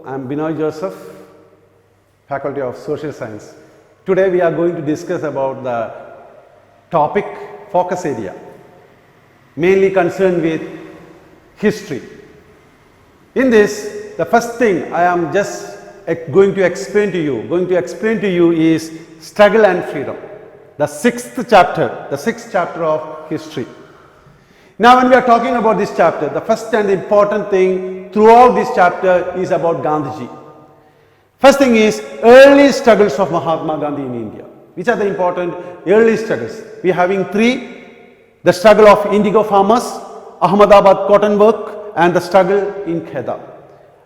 I am Binoy Joseph, Faculty of Social Science. Today we are going to discuss about the topic focus area, mainly concerned with history. In this, the first thing I am just going to explain to you is struggle and freedom, the sixth chapter of history. Now when we are talking about this chapter, the first and important thing throughout this chapter is about Gandhiji. First thing is early struggles of Mahatma Gandhi in India. Which are the important early struggles? We are having three: the struggle of indigo farmers, Ahmedabad cotton work, and the struggle in Kheda.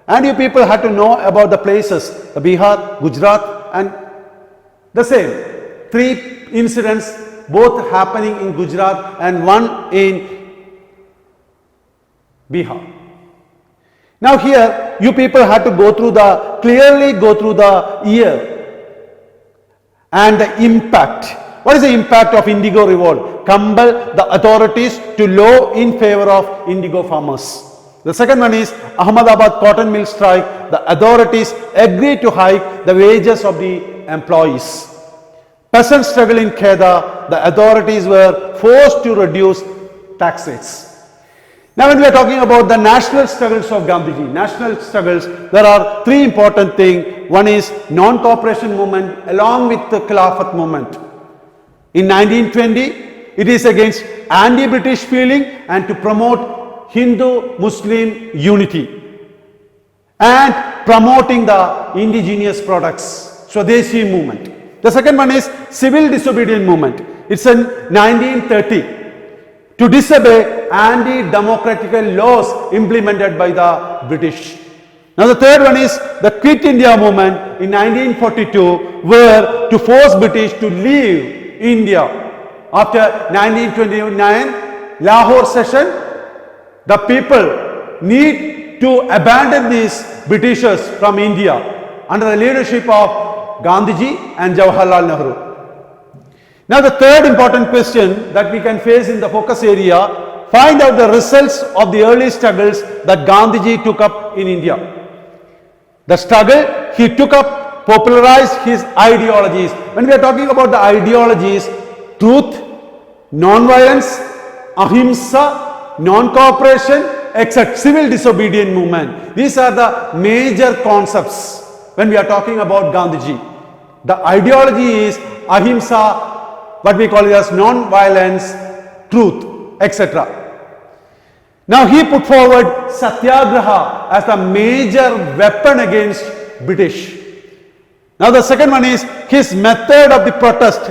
And you people had to know about the places, the Bihar, Gujarat, and the same. Three incidents, both happening in Gujarat and one in Bihar. Now here, you people had to clearly go through the year and the impact. What is the impact of indigo revolt? Compel the authorities to law in favor of indigo farmers. The second one is Ahmedabad cotton mill strike. The authorities agreed to hike the wages of the employees. Peasant struggle in Kheda. The authorities were forced to reduce tax rates. Now when we are talking about the national struggles of Gandhiji, there are three important things. One is non-cooperation movement along with the Khilafat movement. In 1920, it is against anti-British feeling and to promote Hindu-Muslim unity and promoting the indigenous products, Swadeshi movement. The second one is civil disobedient movement. It's in 1930. To disobey anti-democratic laws implemented by the British. Now the third one is the Quit India movement in 1942, where to force British to leave India. After 1929 Lahore session, the people need to abandon these Britishers from India under the leadership of Gandhiji and Jawaharlal Nehru. Now the third important question that we can face in the focus area, find out the results of the early struggles that Gandhiji took up in India. The struggle he took up popularized his ideologies. When we are talking about the ideologies, truth, non-violence, ahimsa, non-cooperation, etc., civil disobedient movement. These are the major concepts when we are talking about Gandhiji. The ideology is ahimsa, what we call it as non-violence, truth, etc. Now he put forward Satyagraha as the major weapon against British. Now the second one is his method of the protest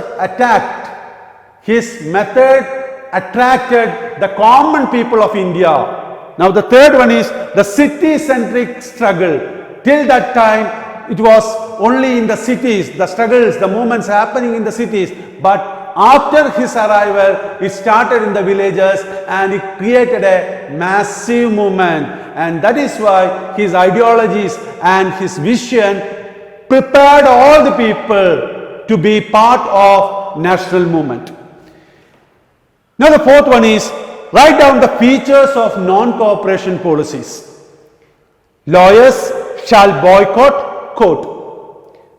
attracted the common people of India. Now the third one is the city-centric struggle. Till that time it was only in the cities, the struggles, the movements happening in the cities, but after his arrival, it started in the villages and it created a massive movement, and that is why his ideologies and his vision prepared all the people to be part of national movement. Now the fourth one is write down the features of non-cooperation policies. Lawyers shall boycott court.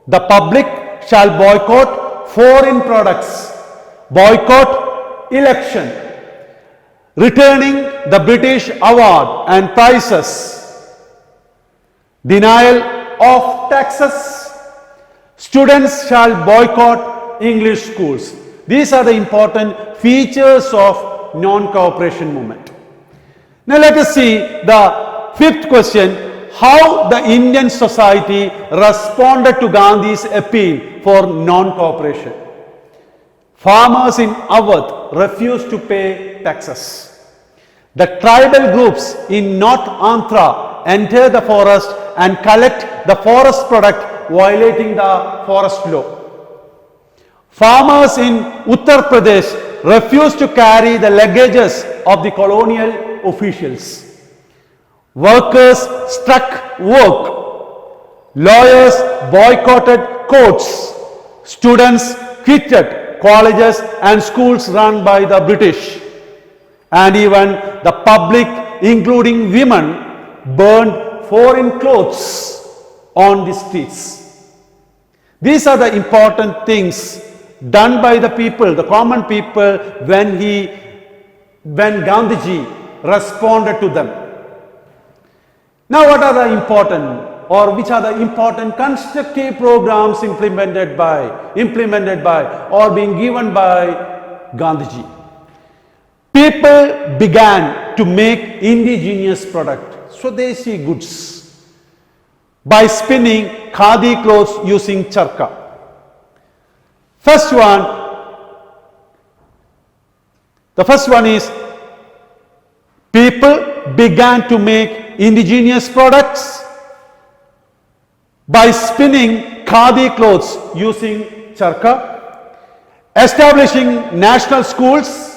The public shall boycott foreign products. Boycott election, returning the British award and prizes, denial of taxes, students shall boycott English schools. These are the important features of non-cooperation movement. Now let us see the fifth question, how the Indian society responded to Gandhi's appeal for non-cooperation. Farmers in Awadh refused to pay taxes. The tribal groups in North Andhra enter the forest and collect the forest product, violating the forest law. Farmers in Uttar Pradesh refused to carry the luggages of the colonial officials. Workers struck work. Lawyers boycotted courts. Students quitted colleges and schools run by the British. And even the public, including women, burned foreign clothes. on the streets. These are the important things done by the people, the common people, when Gandhiji responded to them. Now, what are the important, or which are the important constructive programs implemented by or being given by Gandhiji? People began to make indigenous product, Swadeshi goods, by spinning khadi clothes using charka. The first one is people began to make indigenous products by spinning khadi clothes using charka, establishing national schools,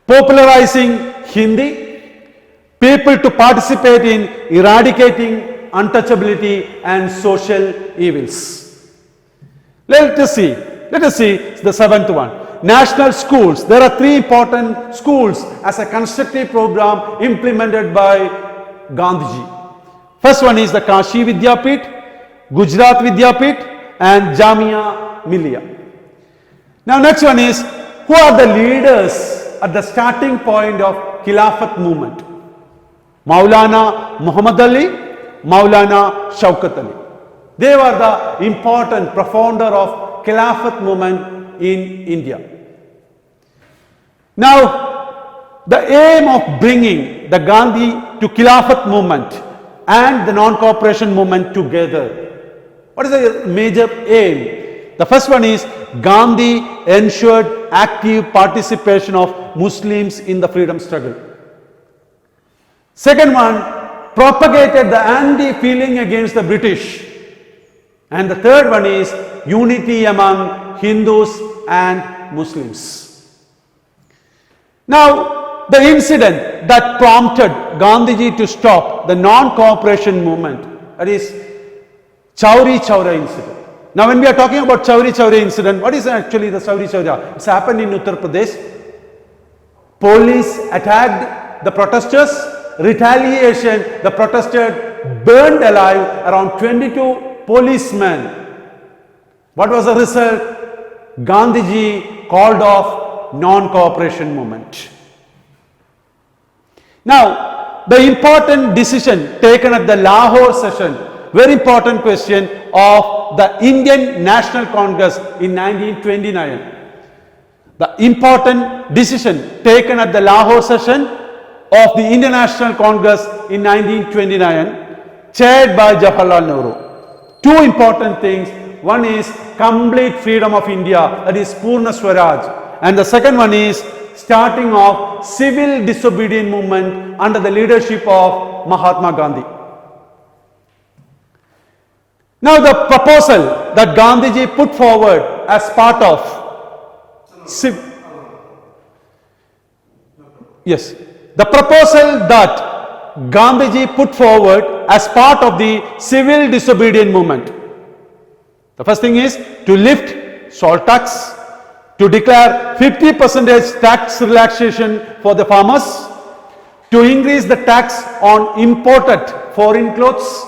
popularizing Hindi, people to participate in eradicating untouchability and social evils. Let us see the seventh one. National schools. There are three important schools as a constructive program implemented by Gandhiji. First one is the Kashi Vidyapit, Gujarat Vidyapit, and Jamia Millia. Now next one is, who are the leaders at the starting point of Khilafat movement? Maulana Muhammad Ali, Maulana Shaukat Ali. They were the important profounder of Khilafat movement in India. Now, the aim of bringing the Gandhi to Khilafat movement and the non-cooperation movement together. What is the major aim? The first one is Gandhi ensured active participation of Muslims in the freedom struggle. Second one, propagated the anti-feeling against the British. And the third one is unity among Hindus and Muslims. Now, the incident that prompted Gandhiji to stop the non-cooperation movement, that is Chaura incident. Now, when we are talking about Chaura incident, what is actually the Chaura? It's happened in Uttar Pradesh. Police attacked the protesters. Retaliation, the protesters burned alive around 22 policemen. What was the result? Gandhiji called off non-cooperation movement. Now, the important decision taken at the Lahore session, very important question of the Indian National Congress in 1929. The important decision taken at the Lahore session of the Indian National Congress in 1929, chaired by Jawaharlal Nehru. Two important things. One is complete freedom of India, that is Purna Swaraj. And the second one is starting of civil disobedient movement under the leadership of Mahatma Gandhi. Now, the proposal that Gandhiji put forward as part of the proposal that Gandhiji put forward as part of the civil disobedient movement. The first thing is to lift salt tax, to declare 50% tax relaxation for the farmers, to increase the tax on imported foreign clothes,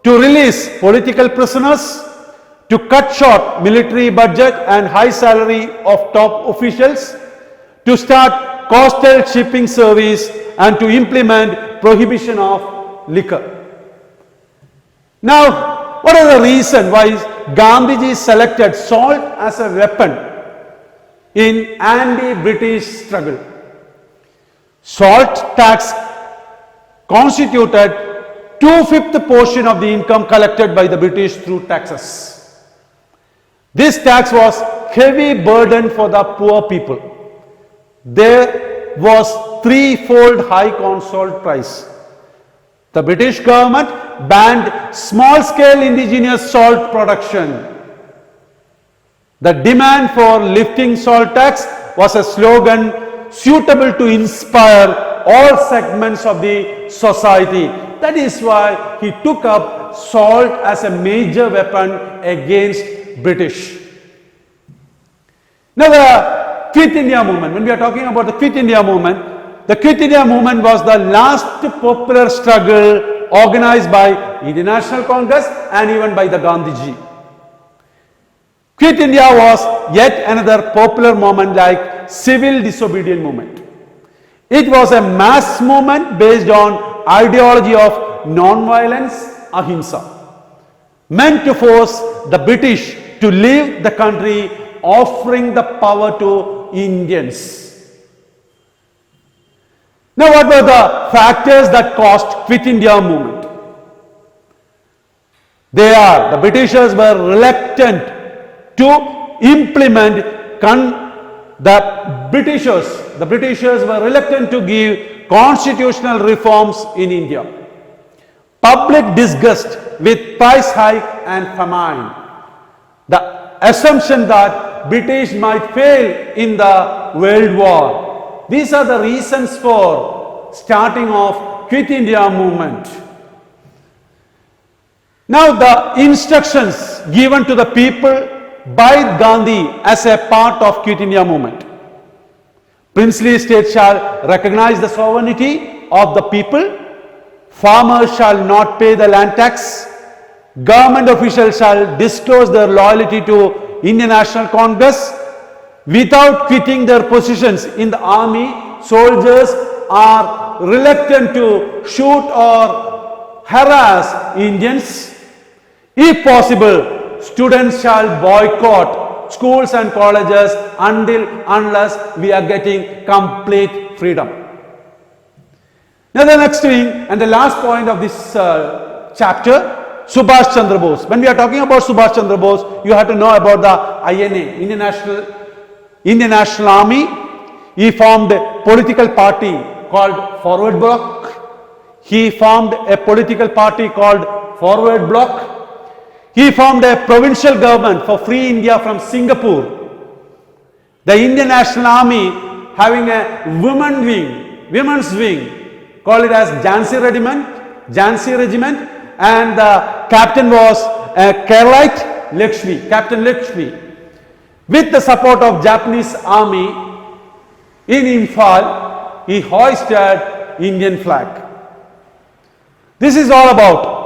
to release political prisoners, to cut short military budget and high salary of top officials, to start coastal shipping service, and to implement prohibition of liquor. Now, what is the reason why Gandhiji selected salt as a weapon in anti-British struggle? Salt tax constituted 2/5 portion of the income collected by the British through taxes. This tax was heavy burden for the poor people. There was threefold hike on salt price. The British government banned small-scale indigenous salt production. The demand for lifting salt tax was a slogan suitable to inspire all segments of the society. That is why he took up salt as a major weapon against British. Now, the Quit India movement, when we are talking about the Quit India movement was the last popular struggle organized by Indian National Congress and even by the Gandhiji. Quit India was yet another popular movement like civil disobedient movement. It was a mass movement based on ideology of non-violence, ahimsa, meant to force the British to leave the country, offering the power to Indians. Now, what were the factors that caused Quit India movement? The Britishers were reluctant to implement the Britishers were reluctant to give constitutional reforms in India. Public disgust with price hike and famine. The assumption that British might fail in the World War. These are the reasons for starting of Quit India movement. Now the instructions given to the people by Gandhi as a part of Quit India movement. Princely states shall recognize the sovereignty of the people. Farmers shall not pay the land tax. Government officials shall disclose their loyalty to Indian National Congress. Without quitting their positions in the army, soldiers are reluctant to shoot or harass Indians. If possible, students shall boycott schools and colleges unless we are getting complete freedom. Now the next thing and the last point of this chapter, Subhash Chandra Bose. When we are talking about Subhash Chandra Bose, you have to know about the INA, Indian National Army. He formed a political party called Forward Bloc. He formed a political party called Forward Bloc. He formed a provincial government for free India from Singapore. The Indian National Army having a women's wing, call it as Jhansi Regiment, and the captain was Captain Lakshmi. With the support of Japanese army in Imphal, he hoisted Indian flag. This is all about